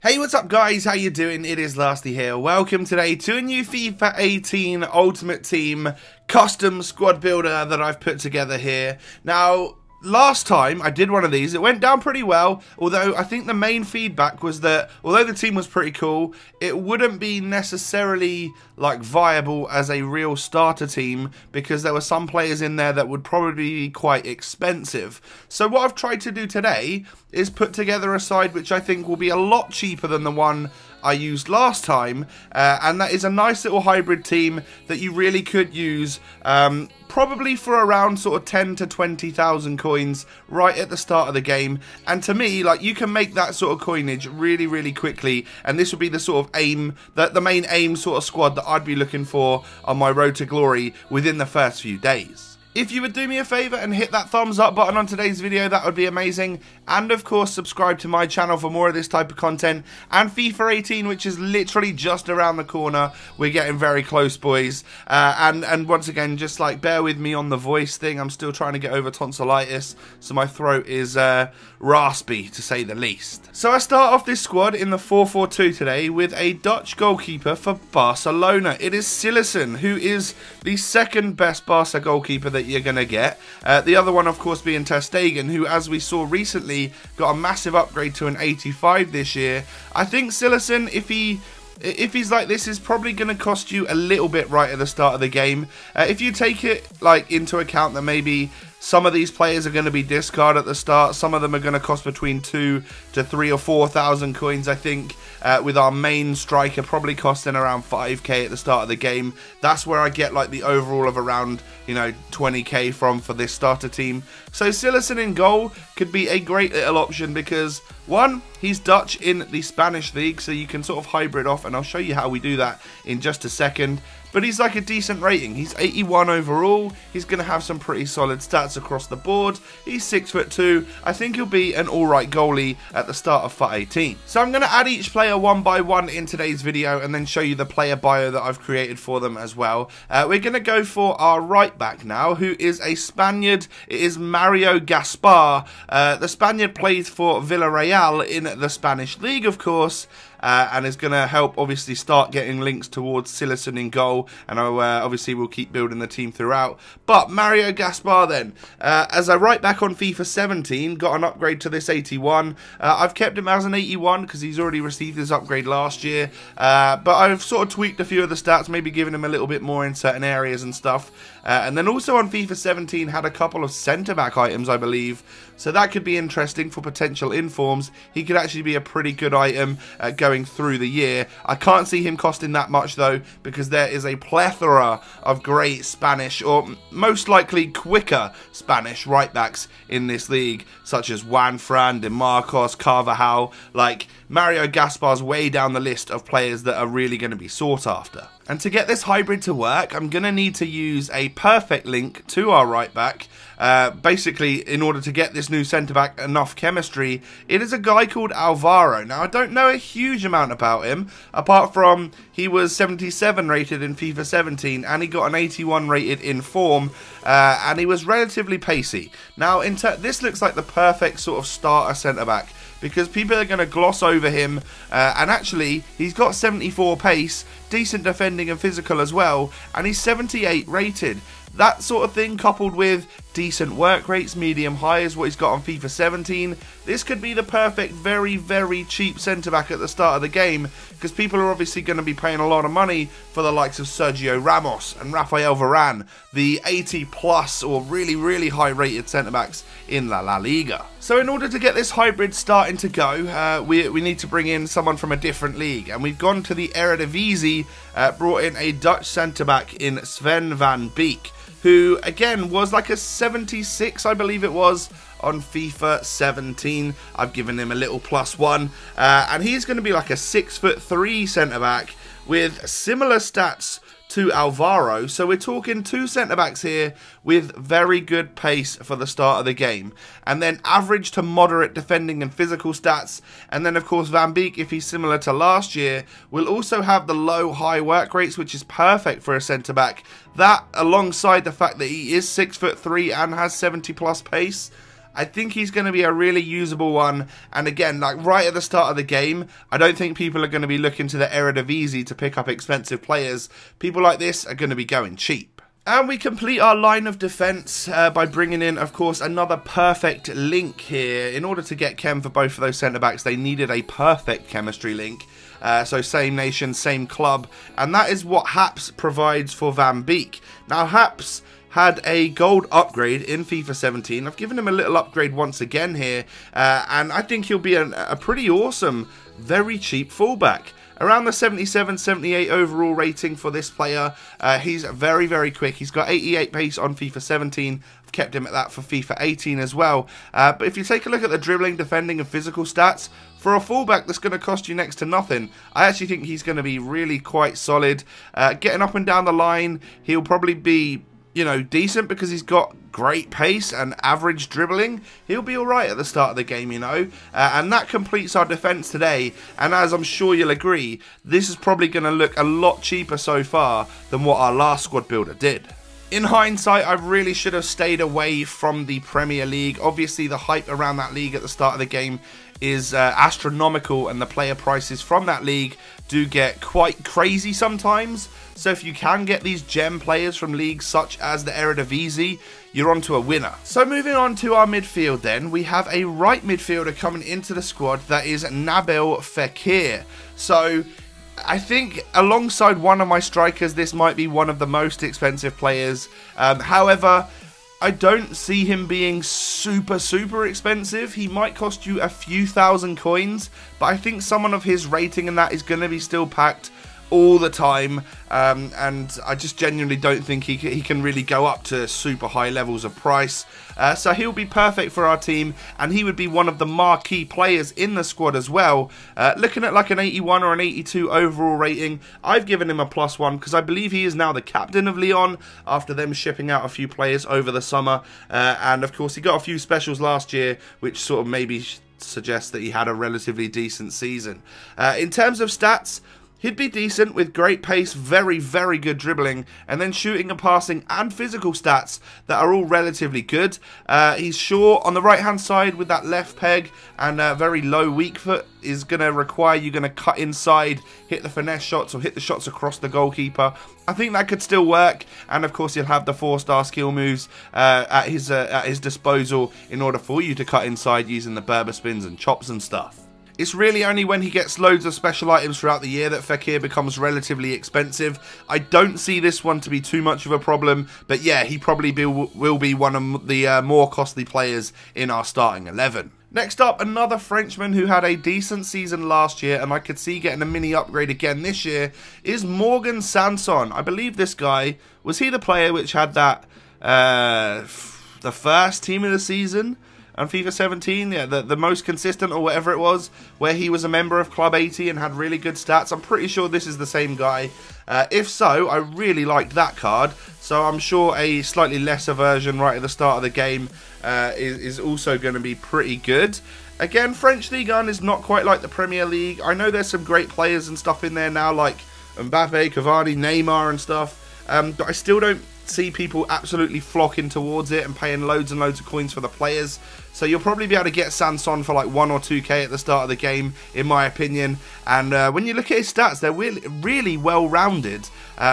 Hey, what's up guys? How you doing? It is Lasty here. Welcome today to a new FIFA 18 Ultimate Team custom squad builder that I've put together here. Now, last time I did one of these, it went down pretty well, although I think the main feedback was that although the team was pretty cool, it wouldn't be necessarily like viable as a real starter team because there were some players in there that would probably be quite expensive. So what I've tried to do today is put together a side which I think will be a lot cheaper than the one I used last time, and that is a nice little hybrid team that you really could use probably for around sort of 10 to 20,000 coins right at the start of the game. And to me, like, you can make that sort of coinage really quickly, and this would be the sort of aim, the main aim sort of squad that I'd be looking for on my road to glory within the first few days. If you would do me a favour and hit that thumbs up button on today's video, that would be amazing. And of course, subscribe to my channel for more of this type of content. And FIFA 18, which is literally just around the corner. We're getting very close, boys. And once again, just like bear with me on the voice thing. I'm still trying to get over tonsillitis, so my throat is raspy, to say the least. So I start off this squad in the 4-4-2 today with a Dutch goalkeeper for Barcelona. It is Sillissen, who is the second best Barca goalkeeper that you're going to get. The other one, of course, being Ter Stegen, who, as we saw recently, got a massive upgrade to an 85 this year. I think Sillissen, if he's like this, is probably going to cost you a little bit right at the start of the game. If you take it like into account that maybe some of these players are going to be discard at the start. Some of them are going to cost between 2 to 3 or 4,000 coins, I think, with our main striker probably costing around 5k at the start of the game. That's where I get like the overall of around, you know, 20k from for this starter team. So Sillissen in goal could be a great little option because, one, he's Dutch in the Spanish league, so you can sort of hybrid off, and I'll show you how we do that in just a second. But he's like a decent rating. He's 81 overall. He's going to have some pretty solid stats across the board. He's 6'2". I think he'll be an alright goalie at the start of FUT 18. So I'm going to add each player one by one in today's video and then show you the player bio that I've created for them as well. We're going to go for our right back now, who is a Spaniard. It is Mario Gaspar. The Spaniard plays for Villarreal in the Spanish league, of course. And is going to help obviously start getting links towards Sillissen in goal, and obviously we'll keep building the team throughout. But Mario Gaspar then, as a right back on FIFA 17, got an upgrade to this 81. I've kept him as an 81 because he's already received his upgrade last year, but I've sort of tweaked a few of the stats, maybe given him a little bit more in certain areas and stuff. And then also on FIFA 17 had a couple of centre-back items, I believe, so that could be interesting for potential informs. He could actually be a pretty good item going through the year. I can't see him costing that much though, because there is a plethora of great Spanish, or most likely quicker Spanish right backs in this league, such as Juan Fran, De Marcos, Carvajal. Like, Mario Gaspar's way down the list of players that are really going to be sought after. And to get this hybrid to work, I'm going to need to use a perfect link to our right back. Basically, in order to get this new centre-back enough chemistry, it is a guy called Alvaro. Now, I don't know a huge amount about him, apart from he was 77 rated in FIFA 17, and he got an 81 rated in form, and he was relatively pacey. Now, this looks like the perfect sort of starter centre-back, because people are going to gloss over him, and actually, he's got 74 pace, decent defending and physical as well, and he's 78 rated. That sort of thing, coupled with decent work rates, medium high, is what he's got on FIFA 17. This could be the perfect, very cheap centre-back at the start of the game, because people are obviously going to be paying a lot of money for the likes of Sergio Ramos and Rafael Varane, the 80 plus or really high rated centre-backs in La Liga. So in order to get this hybrid starting to go, we need to bring in someone from a different league, and we've gone to the eredivisie, brought in a Dutch centre-back in Sven van Beek, who again was like a 76, I believe it was, on FIFA 17. I've given him a little +1, and he's going to be like a 6'3" centre-back with similar stats to Alvaro. So we're talking two centre-backs here with very good pace for the start of the game, and then average to moderate defending and physical stats. And then of course Van Beek, if he's similar to last year, will also have the low high work rates, which is perfect for a centre-back. That, alongside the fact that he is 6'3" and has 70 plus pace, I think he's going to be a really usable one. And again, like right at the start of the game, I don't think people are going to be looking to the eredivisie to pick up expensive players. People like this are going to be going cheap. And we complete our line of defence by bringing in, of course, another perfect link here. In order to get chem for both of those centre-backs, they needed a perfect chemistry link. So same nation, same club. And that is what Haps provides for Van Beek. Now, Haps had a gold upgrade in FIFA 17. I've given him a little upgrade once again here. And I think he'll be a pretty awesome, very cheap fullback. Around the 77, 78 overall rating for this player. He's very, very quick. He's got 88 pace on FIFA 17. I've kept him at that for FIFA 18 as well. But if you take a look at the dribbling, defending and physical stats, for a fullback that's going to cost you next to nothing, I actually think he's going to be really quite solid. Getting up and down the line, he'll probably be, you know, decent because he's got great pace and average dribbling. He'll be alright at the start of the game, you know. And that completes our defence today. And as I'm sure you'll agree, this is probably going to look a lot cheaper so far than what our last squad builder did. In hindsight, I really should have stayed away from the Premier League. Obviously, the hype around that league at the start of the game is astronomical, and the player prices from that league do get quite crazy sometimes. So if you can get these gem players from leagues such as the Eredivisie, you're onto a winner. So moving on to our midfield then, we have a right midfielder coming into the squad that is Nabil Fekir. So I think alongside one of my strikers, this might be one of the most expensive players. However, I don't see him being super expensive. He might cost you a few thousand coins, but I think someone of his rating and that is going to be still packed all the time, and I just genuinely don't think he can really go up to super high levels of price. So he'll be perfect for our team, and he would be one of the marquee players in the squad as well. Looking at like an 81 or an 82 overall rating, I've given him a +1 because I believe he is now the captain of Lyon after them shipping out a few players over the summer. And of course, he got a few specials last year, which sort of maybe suggests that he had a relatively decent season. In terms of stats, he'd be decent with great pace, very good dribbling, and then shooting and passing and physical stats that are all relatively good. He's short on the right-hand side with that left peg, and very low weak foot is going to require you going to cut inside, hit the finesse shots or hit the shots across the goalkeeper. I think that could still work, and of course he'll have the 4-star skill moves at his disposal in order for you to cut inside using the Berber spins and chops and stuff. It's really only when he gets loads of special items throughout the year that Fekir becomes relatively expensive. I don't see this one to be too much of a problem, but yeah, he probably will be one of the more costly players in our starting 11. Next up, another Frenchman who had a decent season last year, and I could see getting a mini upgrade again this year, is Morgan Sanson. I believe this guy, was he the player which had that, the first team of the season on FIFA 17, yeah, the most consistent or whatever it was, where he was a member of Club 80 and had really good stats? I'm pretty sure this is the same guy. If so, I really liked that card, so I'm sure a slightly lesser version right at the start of the game is also going to be pretty good. Again, French Ligue 1 is not quite like the Premier League. I know there's some great players and stuff in there now, like Mbappe, Cavani, Neymar and stuff, but I still don't see people absolutely flocking towards it and paying loads and loads of coins for the players. So you'll probably be able to get Sanson for like 1 or 2k at the start of the game, in my opinion. And when you look at his stats, they're really well-rounded.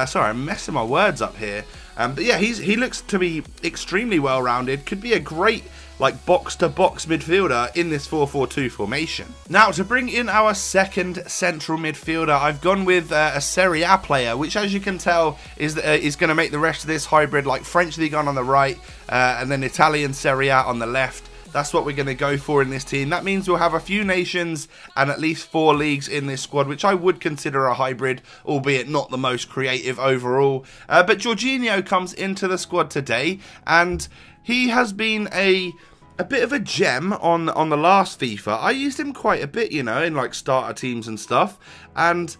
Sorry, I'm messing my words up here. But yeah, he looks to be extremely well-rounded. Could be a great like box-to-box midfielder in this 4-4-2 formation. Now, to bring in our second central midfielder, I've gone with a Serie A player, which, as you can tell, is going to make the rest of this hybrid, like French Ligue 1 on the right, and then Italian Serie A on the left. That's what we're going to go for in this team. That means we'll have a few nations and at least 4 leagues in this squad, which I would consider a hybrid, albeit not the most creative overall. But Jorginho comes into the squad today, and he has been a bit of a gem on the last FIFA. I used him quite a bit, you know, in like starter teams and stuff, and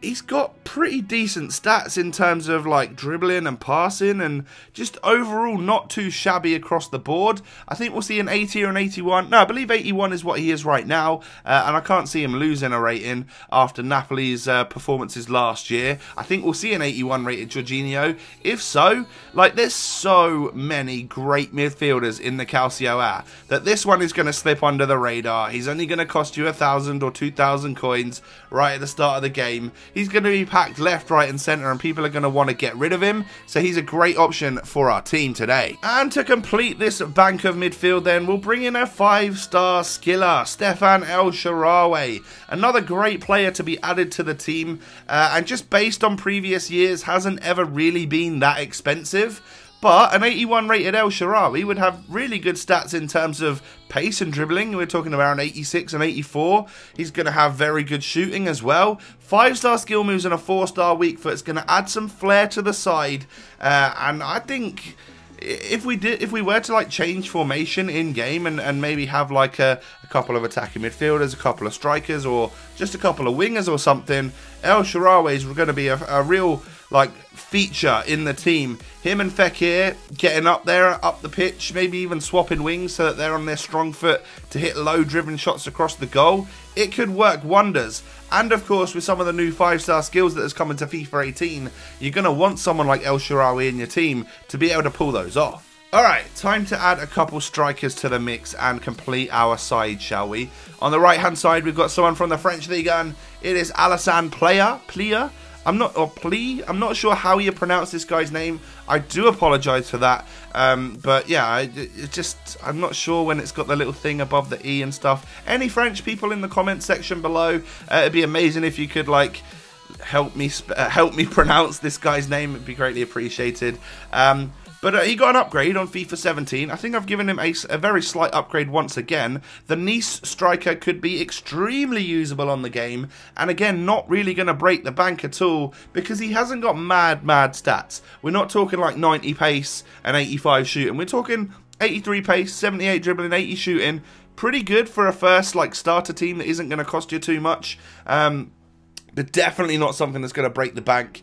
he's got pretty decent stats in terms of like dribbling and passing, and just overall not too shabby across the board. I think we'll see an 80 or an 81. No, I believe 81 is what he is right now, and I can't see him losing a rating after Napoli's performances last year. I think we'll see an 81 rated Jorginho. If so, like, there's so many great midfielders in the Calcio A that this one is going to slip under the radar. He's only going to cost you 1,000 or 2,000 coins right at the start of the game. He's going to be packed left, right and centre, and people are going to want to get rid of him. So he's a great option for our team today. And to complete this bank of midfield then, we'll bring in a 5-star skiller, Stefan El Shaarawy. Another great player to be added to the team. And just based on previous years, hasn't ever really been that expensive. But an 81 rated El Shaarawy would have really good stats in terms of pace and dribbling. We're talking around 86 and 84. He's going to have very good shooting as well. 5-star skill moves and a 4-star weak foot. It's going to add some flair to the side. And I think if we were to like change formation in game and maybe have like a couple of attacking midfielders, a couple of strikers, or just a couple of wingers or something, El Shaarawy is going to be a real like feature in the team. Him and Fekir getting up there, up the pitch, maybe even swapping wings so that they're on their strong foot to hit low driven shots across the goal. It could work wonders. And of course, with some of the new 5-star skills that has come into FIFA 18, you're going to want someone like El Shaarawy in your team to be able to pull those off. Alright, time to add a couple strikers to the mix and complete our side, shall we? On the right hand side, we've got someone from the French Ligue 1. It is Alassane Pléa. I'm not sure how you pronounce this guy's name. I do apologise for that. But yeah, I'm not sure when it's got the little thing above the E and stuff. Any French people in the comment section below, it'd be amazing if you could like help me pronounce this guy's name. It'd be greatly appreciated. But he got an upgrade on FIFA 17. I think I've given him a very slight upgrade once again. The Nice striker could be extremely usable on the game. And again, not really going to break the bank at all because he hasn't got mad stats. We're not talking like 90 pace and 85 shooting. We're talking 83 pace, 78 dribbling, 80 shooting. Pretty good for a first like starter team that isn't going to cost you too much. But definitely not something that's going to break the bank.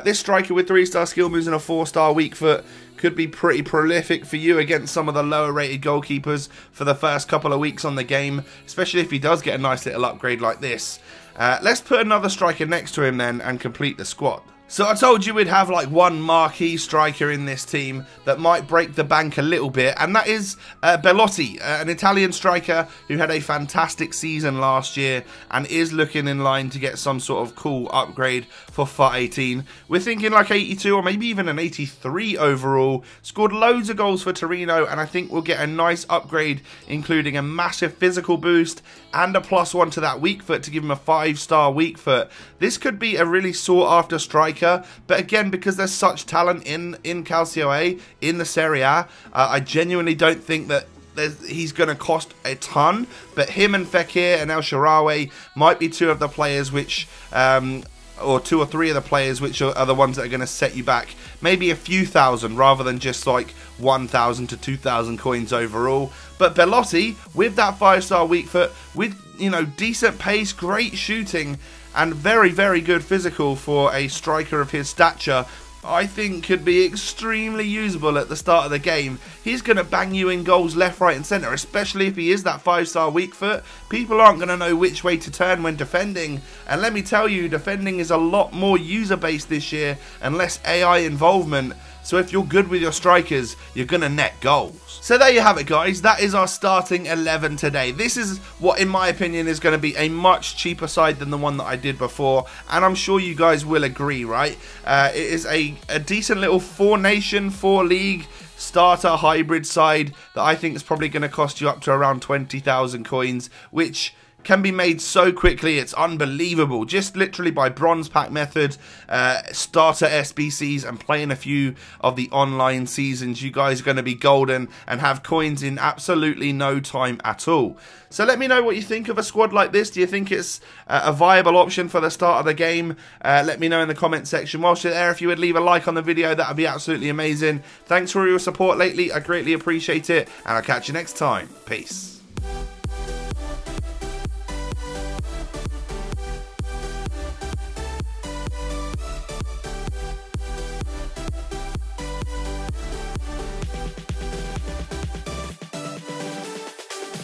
This striker with 3-star skill moves and a 4-star weak foot could be pretty prolific for you against some of the lower rated goalkeepers for the first couple of weeks on the game, especially if he does get a nice little upgrade like this. Let's put another striker next to him then and complete the squad. So I told you we'd have like one marquee striker in this team that might break the bank a little bit, and that is Belotti, an Italian striker who had a fantastic season last year and is looking in line to get some sort of cool upgrade for FUT 18. We're thinking like 82 or maybe even an 83 overall. Scored loads of goals for Torino, and I think we'll get a nice upgrade, including a massive physical boost and a +1 to that weak foot to give him a 5-star weak foot. This could be a really sought after striker, but again, because there's such talent in Calcio A, in the Serie A, I genuinely don't think that he's going to cost a ton. But him and Fekir and El Shaarawy might be two of the players which or 2 or 3 of the players which are the ones that are going to set you back maybe a few thousand rather than just like 1,000 to 2,000 coins overall. But Belotti, with that 5-star weak foot, with, you know, decent pace, great shooting and very good physical for a striker of his stature, I think could be extremely usable at the start of the game. He's going to bang you in goals left, right and centre, especially if he is that 5-star weak foot. People aren't going to know which way to turn when defending, and let me tell you, defending is a lot more user based this year and less AI involvement. So if you're good with your strikers, you're going to net goals. So there you have it, guys. That is our starting 11 today. This is what, in my opinion, is going to be a much cheaper side than the one that I did before. And I'm sure you guys will agree, right? It is a decent little 4-nation, 4-league starter hybrid side that I think is probably going to cost you up to around 20,000 coins, which can be made so quickly, it's unbelievable. Just literally by bronze pack method, starter SBCs and playing a few of the online seasons, you guys are going to be golden and have coins in absolutely no time at all. So let me know what you think of a squad like this. Do you think it's a viable option for the start of the game? Let me know in the comment section. Whilst you're there, if you would leave a like on the video, that would be absolutely amazing. Thanks for your support lately, I greatly appreciate it, and I'll catch you next time. Peace.